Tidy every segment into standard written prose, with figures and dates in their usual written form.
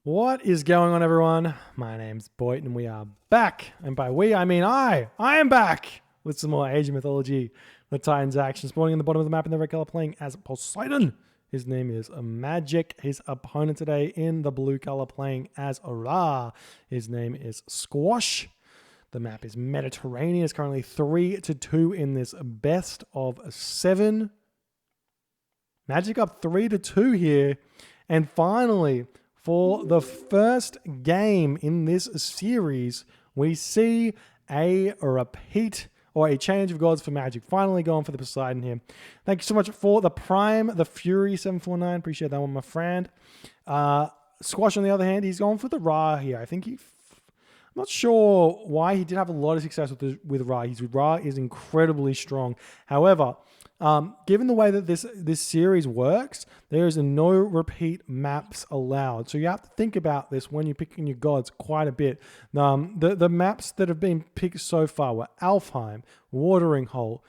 What is going on, everyone? My name's Boyd, and we are back. And by we, I mean I. I am back with some more Age of Mythology. The Titans action spawning in the bottom of the map in the red color, playing as Poseidon. His name is Magic. His opponent today in the blue color, playing as Ra. His name is Squash. The map is Mediterranean. It's currently 3-2 in this best of 7. Magic up 3-2 here. And finally, for the first game in this series, we see a repeat or a change of gods for Magic. Finally going for the Poseidon here. Thank you so much for the Prime, the Fury 749. Appreciate that one, my friend. Squash, on the other hand, he's going for the Ra here. I think I'm not sure why he did have a lot of success with Ra. Ra is incredibly strong. However, given the way that this series works, there is no repeat maps allowed. So you have to think about this when you're picking your gods quite a bit. The maps that have been picked so far were Alfheim, Watering Hole,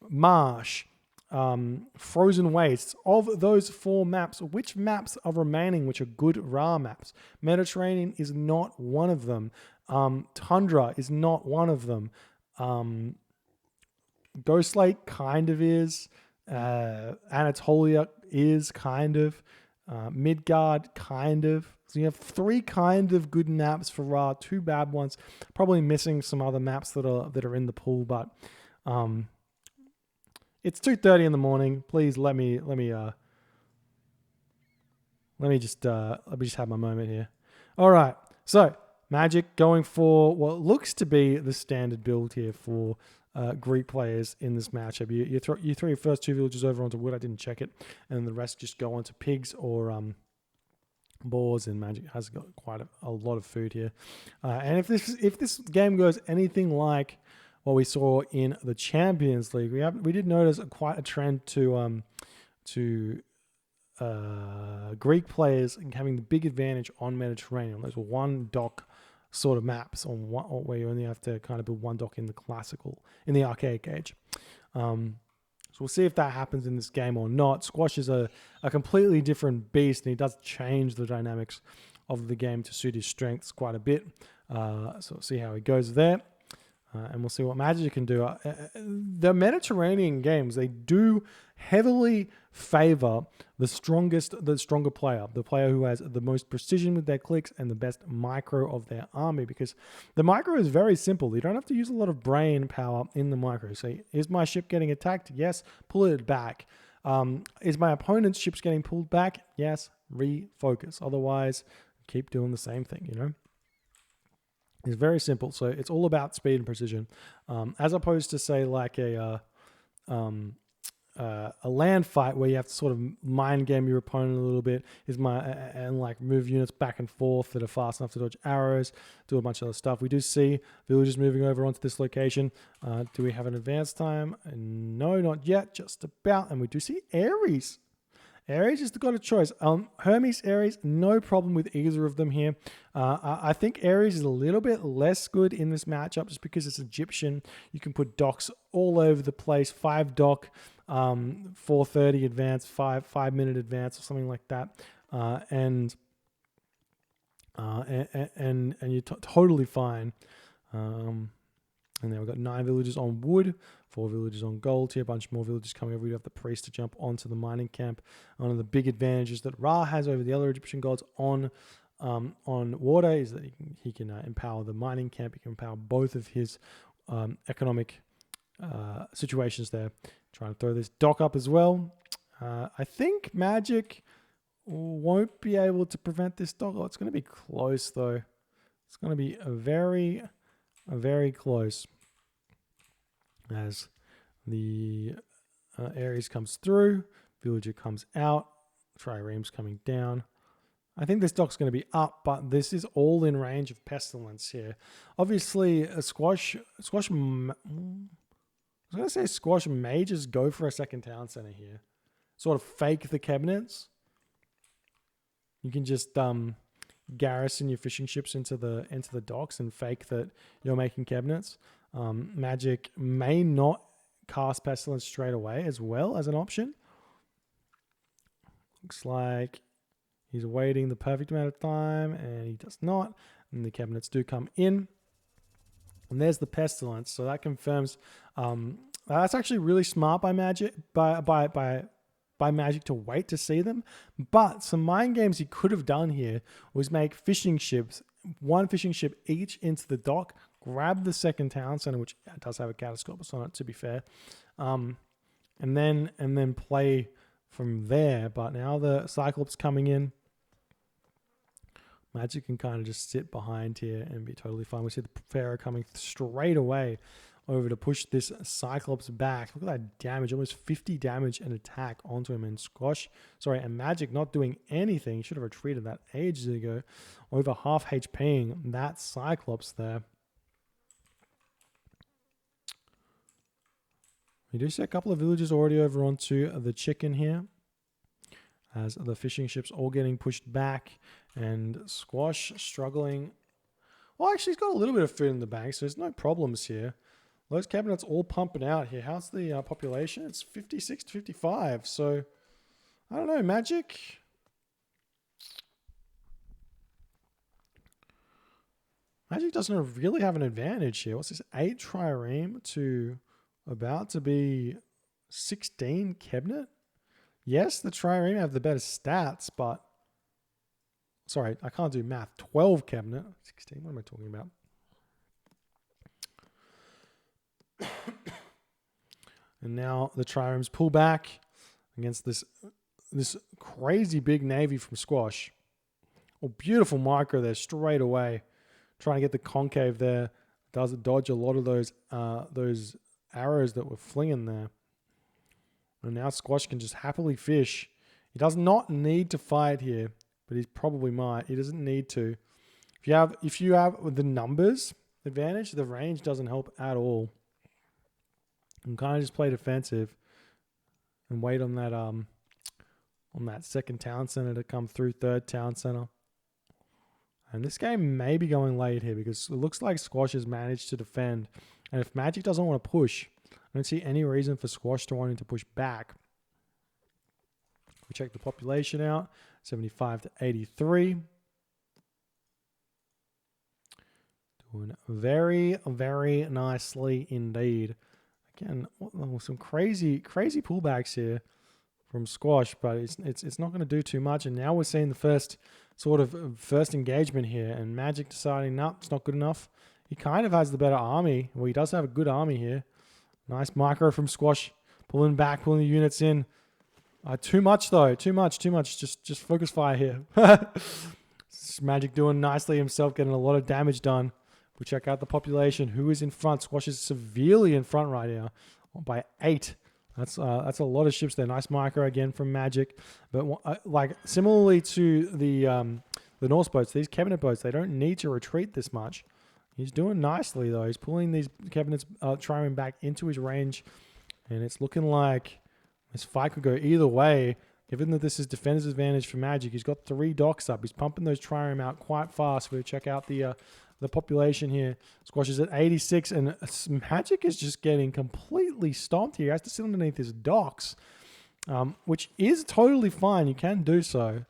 Marsh, Frozen Wastes. Of those 4 maps, which maps are remaining which are good Ra maps? Mediterranean is not one of them. Tundra is not one of them. Ghost Lake kind of is. Anatolia is kind of. Midgard kind of. So you have 3 kind of good maps for Ra, 2 bad ones. Probably missing some other maps that are in the pool, but it's 2:30 in the morning. Please let me just have my moment here. All right, so Magic going for what looks to be the standard build here for Greek players in this matchup. You throw your first 2 villages over onto wood. I didn't check it, and the rest just go onto pigs or boars. And Magic has got quite a lot of food here. And if this game goes anything like what we saw in the Champions League, we did notice quite a trend to Greek players having the big advantage on Mediterranean. Those 1 dock sort of maps where you only have to kind of build 1 dock in the archaic age. So we'll see if that happens in this game or not. Squash is a completely different beast, and he does change the dynamics of the game to suit his strengths quite a bit. So we'll see how he goes there. And we'll see what Magic can do. The Mediterranean games, they do heavily favor the stronger player, the player who has the most precision with their clicks and the best micro of their army, because the micro is very simple. You don't have to use a lot of brain power in the micro. So is my ship getting attacked? Yes, pull it back. Is my opponent's ships getting pulled back? Yes, refocus. Otherwise, keep doing the same thing, you know? It's very simple. So it's all about speed and precision, as opposed to, say, like a land fight where you have to sort of mind game your opponent a little bit, and like move units back and forth that are fast enough to dodge arrows, do a bunch of other stuff. We do see villagers moving over onto this location. Do we have an advance time? No, not yet. Just about. And we do see Ares. Ares has got a choice. Hermes, Ares, no problem with either of them here. I think Ares is a little bit less good in this matchup just because it's Egyptian. You can put docks all over the place. 5 dock, 4:30 advance, 5-minute advance or something like that, and you're totally fine. And then we've got 9 villages on wood, 4 villages on gold here, a bunch more villages coming over. We have the priest to jump onto the mining camp. One of the big advantages that Ra has over the other Egyptian gods on water is that he can empower the mining camp. He can empower both of his economic situations there. Trying to throw this dock up as well. I think Magic won't be able to prevent this dock. Oh, it's going to be close though. It's going to be very close as the Ares comes through, villager comes out, trireme's coming down. I think this dock's going to be up, but this is all in range of pestilence here. Obviously, a Squash may just go for a second town center here. Sort of fake the cabinets. You can just garrison your fishing ships into the docks and fake that you're making cabinets. Magic may not cast pestilence straight away as well as an option. Looks like He's waiting the perfect amount of time, and he does not. And the cabinets do come in. And there's the pestilence. So that confirms that's actually really smart by Magic by Magic to wait to see them. But some mind games he could have done here was make fishing ships, one fishing ship each into the dock, grab the second town center, which does have a catastrophe on it, to be fair, and then play from there. But now the Cyclops coming in, Magic can kind of just sit behind here and be totally fine. We see the Pharaoh coming straight away over to push this Cyclops back. Look at that damage, almost 50 damage and attack onto him. And and Magic not doing anything. He should have retreated that ages ago. Over half HPing that Cyclops there. We do see a couple of villagers already over onto the chicken here, as the fishing ships all getting pushed back, and Squash struggling. Well, actually, he's got a little bit of food in the bank, so there's no problems here. Those cabinets all pumping out here. How's the population? It's 56 to 55, so I don't know, Magic. Magic doesn't really have an advantage here. What's this? 8 trireme to about to be 16 cabinet? Yes, the trireme have the better stats, but sorry, I can't do math. 12 cabinet. 16, what am I talking about? And now the triremes pull back against this crazy big navy from Squash. Oh, beautiful micro there straight away. Trying to get the concave there. Does dodge a lot of those arrows that were flinging there. And now Squash can just happily fish. He does not need to fight here, but he probably might. He doesn't need to. If you have the numbers advantage, the range doesn't help at all. And kind of just play defensive and wait on that second town center to come through, third town center. And this game may be going late here because it looks like Squash has managed to defend. And if Magic doesn't want to push, I don't see any reason for Squash to wanting to push back. We check the population out, 75 to 83. Doing very, very nicely indeed. Again, some crazy pullbacks here from Squash, but it's not going to do too much. And now we're seeing the first engagement here, and Magic deciding, no, it's not good enough. He kind of has the better army. Well, he does have a good army here. Nice micro from Squash, pulling the units in. Too much though, too much. Just focus fire here. Magic doing nicely himself, getting a lot of damage done. We check out the population. Who is in front? Squash is severely in front right now by 8. That's a lot of ships there. Nice micro again from Magic. But like similarly to the Norse boats, these cabinet boats, they don't need to retreat this much. He's doing nicely though. He's pulling these cabinets, trying back into his range, and it's looking like this fight could go either way. Given that this is defender's advantage for Magic, he's got 3 docks up. He's pumping those trireme out quite fast. We'll check out the population here. Squash is at 86, and Magic is just getting completely stomped here. He has to sit underneath his docks, which is totally fine. You can do so.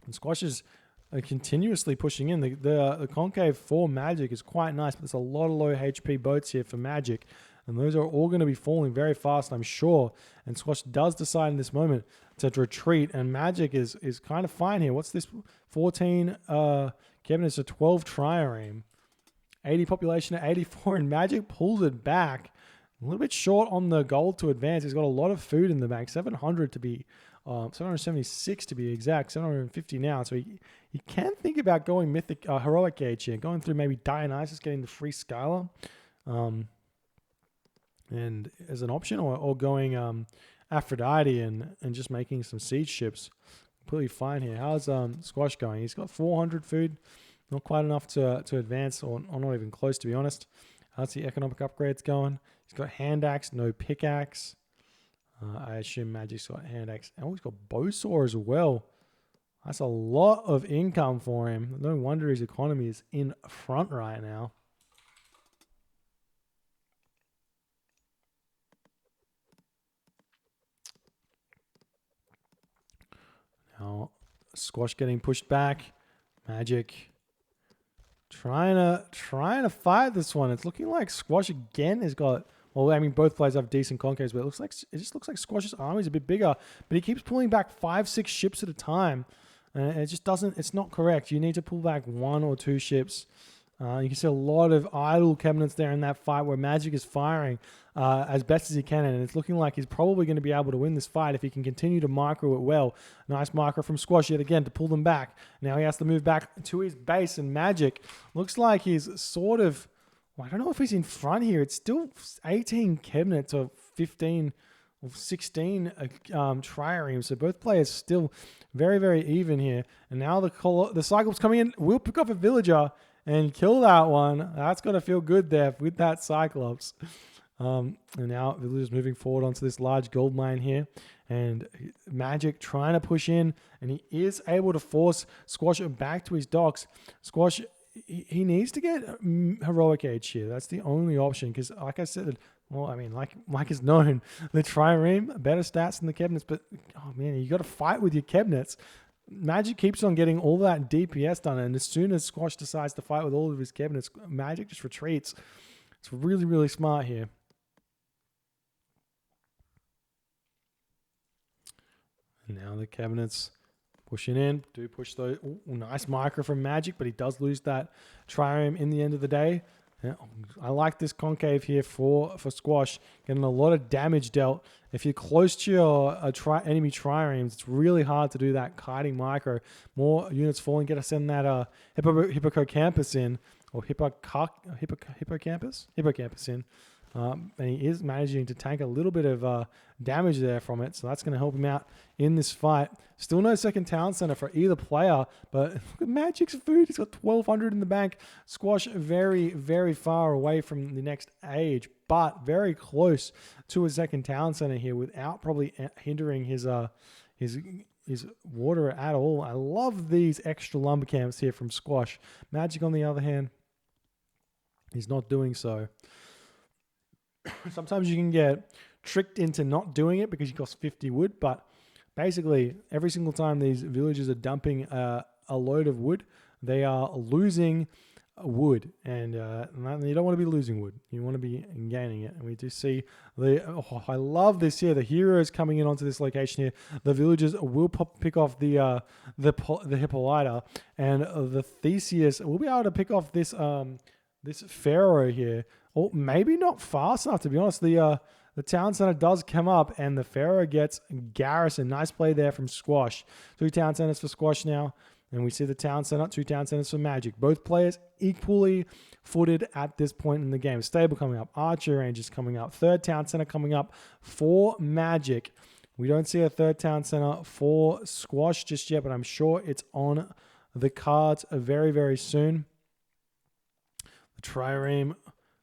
And Squash is continuously pushing in. The concave for Magic is quite nice, but there's a lot of low HP boats here for Magic, and those are all going to be falling very fast, I'm sure. And Squash does decide in this moment to retreat, and Magic is kind of fine here. What's this? 14 cabinets to 12 trireme. 80 population to 84, and Magic pulls it back. A little bit short on the gold to advance. He's got a lot of food in the bank. 700 to be, 776 to be exact. 750 now. So he can think about going mythic, heroic gauge here. Going through maybe Dionysus, getting the free Skylar, and as an option, or going Aphrodite and just making some siege ships. Completely fine here. How's Squash going? He's got 400 food. Not quite enough to advance, or not even close, to be honest. How's the economic upgrades going? He's got hand axe, no pickaxe. I assume Magic's got hand axe. And he's got bow saw as well. That's a lot of income for him. No wonder his economy is in front right now. Now, Squash getting pushed back. Magic trying to fight this one. It's looking like Squash again has got. Well, I mean, both players have decent concaves, but it just looks like Squash's army is a bit bigger. But he keeps pulling back 5-6 ships at a time, and it just doesn't. It's not correct. You need to pull back 1 or 2 ships. You can see a lot of idle cabinets there in that fight where Magic is firing as best as he can, and it's looking like he's probably going to be able to win this fight if he can continue to micro it well. Nice micro from Squash yet again to pull them back. Now he has to move back to his base, and Magic looks like he's sort of... Well, I don't know if he's in front here. It's still 18 cabinets or 15 or 16 triremes, so both players still very, very even here. And now the Cyclops coming in will pick up a Villager and kill that one. That's got to feel good there with that Cyclops. And now Villager's moving forward onto this large gold mine here. And Magic trying to push in. And he is able to force Squash back to his docks. Squash, he needs to get Heroic Age here. That's the only option. Because like I said, well, I mean, like is known, the Trireme, better stats than the cabinets. But, oh man, you got to fight with your cabinets. Magic keeps on getting all that DPS done, and as soon as Squash decides to fight with all of his cabinets, Magic just retreats. It's really, really smart here. And now the cabinets pushing in. Do push those. Ooh, nice micro from Magic, but he does lose that Trireme in the end of the day. Yeah, I like this concave here for Squash, getting a lot of damage dealt. If you're close to your enemy triremes, it's really hard to do that kiting micro. More units falling, get to send that Hippocampus in, or Hippocampus in. And he is managing to tank a little bit of damage there from it, so that's going to help him out in this fight. Still no second town center for either player, but look at Magic's food. He's got 1,200 in the bank. Squash very, very far away from the next age, but very close to a second town center here without probably hindering his water at all. I love these extra lumber camps here from Squash. Magic, on the other hand, he's not doing so. Sometimes you can get tricked into not doing it because you cost 50 wood, but basically every single time these villagers are dumping a load of wood, they are losing wood, and you don't want to be losing wood. You want to be gaining it, and we do see I love this here. The heroes coming in onto this location here. The villagers will pick off the Hippolyta, and the Theseus will be able to pick off this Pharaoh here. Or maybe not fast enough, to be honest. The town center does come up, and the Pharaoh gets garrison. Nice play there from Squash. 2 town centers for Squash now. And we see the town center, 2 town centers for Magic. Both players equally footed at this point in the game. Stable coming up. Archer range is coming up. 3rd town center coming up for Magic. We don't see a 3rd town center for Squash just yet, but I'm sure it's on the cards very, very soon. The Trireme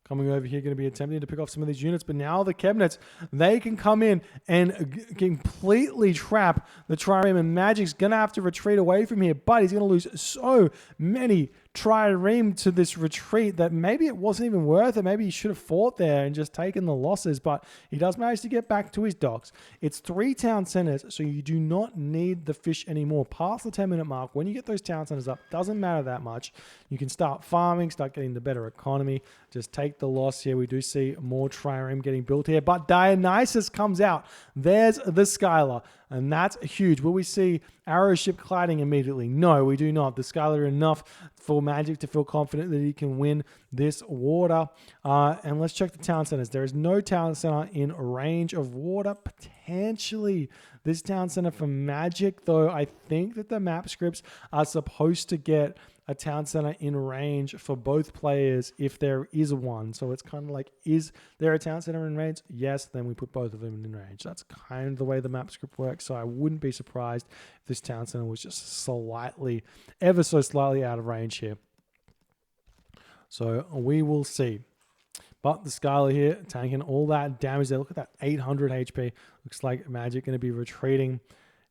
coming over here, going to be attempting to pick off some of these units. But now the cabinets, they can come in and completely trap the Trireme, and Magic's going to have to retreat away from here. But he's going to lose so many Trireme to this retreat that maybe it wasn't even worth it. Maybe he should have fought there and just taken the losses. But he does manage to get back to his docks. It's 3 town centers, so you do not need the fish anymore. Past the 10-minute mark, when you get those town centers up, doesn't matter that much. You can start farming, start getting the better economy. Just take the loss here. We do see more Trireme getting built here. But Dionysus comes out. There's the Skylar, and that's huge. Will we see arrow ship cladding immediately? No, we do not. The Skylar enough for Magic to feel confident that he can win this water. And let's check the town centers. There is no town center in range of water. Potentially this town center for Magic, though I think that the map scripts are supposed to get a town center in range for both players if there is one. So it's kind of like, is there a town center in range? Yes, then we put both of them in range. That's kind of the way the map script works. So I wouldn't be surprised if this town center was just slightly, ever so slightly out of range here. So we will see. But the Skylar here tanking all that damage there. Look at that 800 HP. Looks like Magic going to be retreating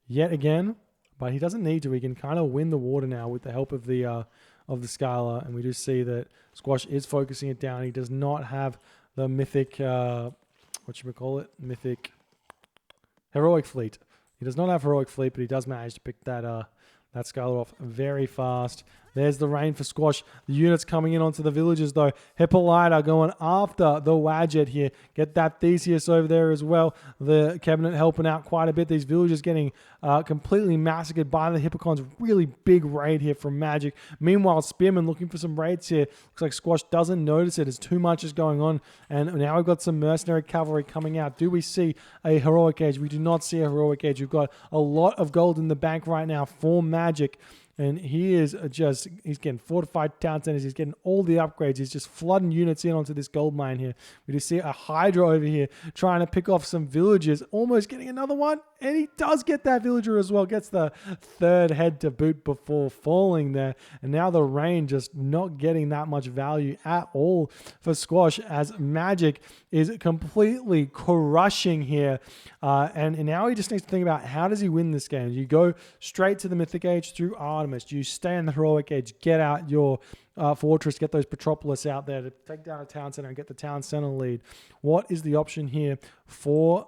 yet again. But he doesn't need to. He can kind of win the water now with the help of the Skylar. And we do see that Squash is focusing it down. He does not have the mythic, mythic heroic fleet He does not have heroic fleet, but he does manage to pick that Skylar off very fast. There's the rain for Squash. The units coming in onto the villages, though. Hippolyta going after the Wadjet here. Get that Theseus over there as well. The Cabinet helping out quite a bit. These villagers getting completely massacred by the Hippocons. Really big raid here from Magic. Meanwhile, Spearman looking for some raids here. Looks like Squash doesn't notice it as too much is going on. And now we've got some mercenary cavalry coming out. Do we see a heroic age? We do not see a heroic age. We've got a lot of gold in the bank right now for Magic. And he is he's getting fortified town centers. He's getting all the upgrades. He's just flooding units in onto this gold mine here. We just see a Hydra over here trying to pick off some villagers, almost getting another one. And he does get that villager as well. Gets the third head to boot before falling there. And now the rain just not getting that much value at all for Squash as Magic is completely crushing here. And now he just needs to think about how does he win this game. You go straight to the Mythic Age through Artemis. Do you stay in the Heroic Age, get out your fortress, get those Petropolis out there to take down a town center and get the town center lead? What is the option here for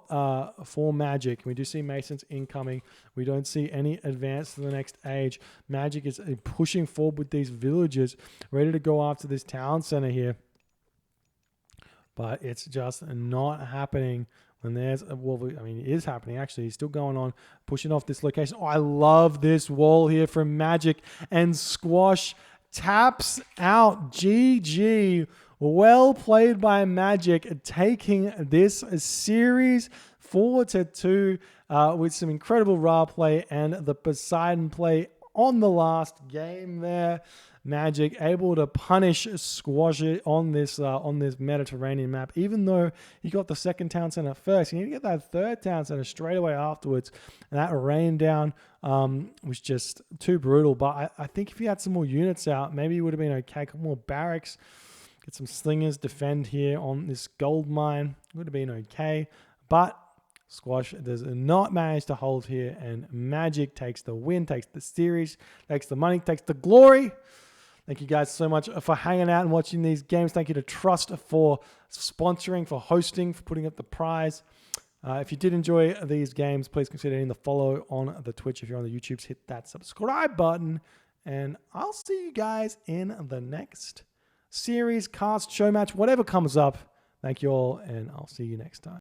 Magic? We do see Masons incoming. We don't see any advance to the next age. Magic is pushing forward with these villagers, ready to go after this town center here. But it's just not happening. And there's, it is happening actually. He's still going on, pushing off this location. Oh, I love this wall here from Magic, and Squash taps out. GG. Well played by Magic, taking this series 4-2 with some incredible Ra play and the Poseidon play on the last game there. Magic able to punish Squash on this Mediterranean map, even though he got the second town center first. You need to get that third town center straight away afterwards, and that rain down was just too brutal. But I think if he had some more units out, maybe he would have been okay. A couple more barracks, get some slingers, defend here on this gold mine, would have been okay. But Squash does not manage to hold here, and Magic takes the win, takes the series, takes the money, takes the glory. Thank you guys so much for hanging out and watching these games. Thank you to Trust for sponsoring, for hosting, for putting up the prize. If you did enjoy these games, please consider hitting the follow on the Twitch. If you're on the YouTubes, hit that subscribe button. And I'll see you guys in the next series, cast, show match, whatever comes up. Thank you all, and I'll see you next time.